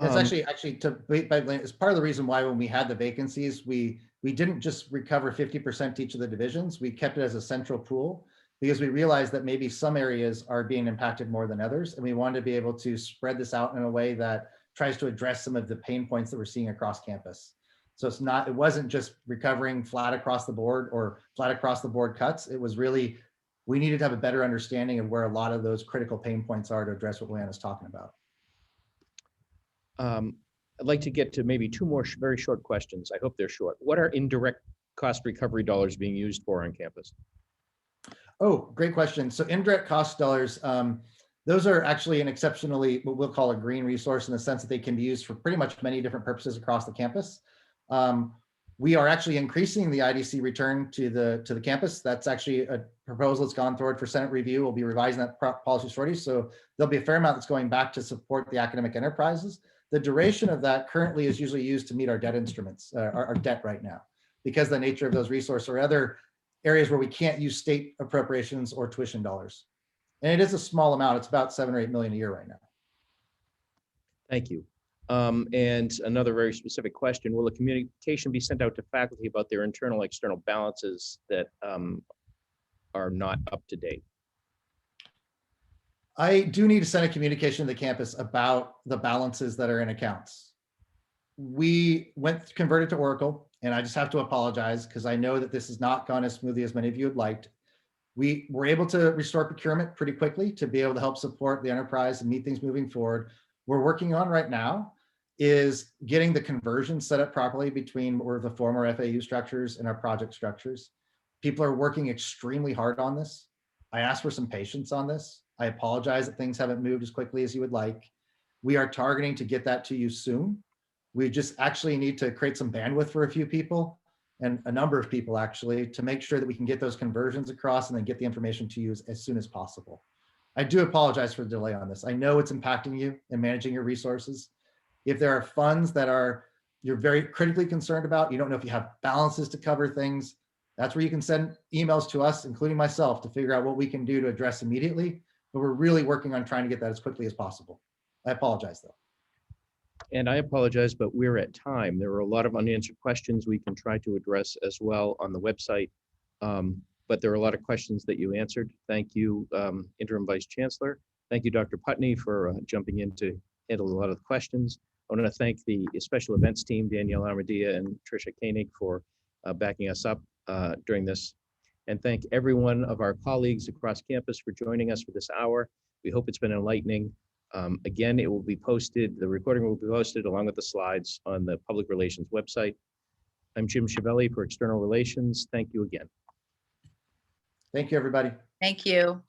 It's actually it's part of the reason why when we had the vacancies, we didn't just recover 50% to each of the divisions. We kept it as a central pool because we realized that maybe some areas are being impacted more than others. And we wanted to be able to spread this out in a way that tries to address some of the pain points that we're seeing across campus. So it wasn't just recovering flat across the board or flat across the board cuts. It was really, we needed to have a better understanding of where a lot of those critical pain points are to address what Luann is talking about. I'd like to get to maybe two more very short questions. I hope they're short. What are indirect cost recovery dollars being used for on campus? Oh, great question. So indirect cost dollars, those are actually an exceptionally, what we'll call a green resource in the sense that they can be used for pretty much many different purposes across the campus. We are actually increasing the IDC return to the campus. That's actually a proposal that's gone forward for Senate review. We'll be revising that policy shortly. So there'll be a fair amount that's going back to support the academic enterprises. The duration of that currently is usually used to meet our debt instruments, our debt right now, because the nature of those resources or other areas where we can't use state appropriations or tuition dollars. And it is a small amount. It's about 7 or 8 million a year right now. Thank you. And another very specific question, will a communication be sent out to faculty about their internal external balances that are not up to date? I do need to send a communication to the campus about the balances that are in accounts. We converted to Oracle, and I just have to apologize because I know that this has not gone as smoothly as many of you would liked. We were able to restore procurement pretty quickly to be able to help support the enterprise and meet things moving forward. We're working on right now is getting the conversion set up properly between the former FAU structures and our project structures. People are working extremely hard on this. I asked for some patience on this. I apologize that things haven't moved as quickly as you would like. We are targeting to get that to you soon. We just actually need to create some bandwidth for a few people and a number of people actually to make sure that we can get those conversions across and then get the information to you as soon as possible. I do apologize for the delay on this. I know it's impacting you and managing your resources. If there are funds that you're very critically concerned about, you don't know if you have balances to cover things, that's where you can send emails to us, including myself, to figure out what we can do to address immediately. But we're really working on trying to get that as quickly as possible. I apologize though. And I apologize, but we're at time. There are a lot of unanswered questions we can try to address as well on the website. But there are a lot of questions that you answered. Thank you, Interim Vice Chancellor. Thank you, Dr. Putney, for jumping in to handle a lot of the questions. I want to thank the special events team, Danielle Armadia and Tricia Koenig, for backing us up during this. And thank every one of our colleagues across campus for joining us for this hour. We hope it's been enlightening. Again, it will be posted, the recording will be posted along with the slides on the Public Relations website. I'm Jim Chiavelli for External Relations. Thank you again. Thank you, everybody. Thank you.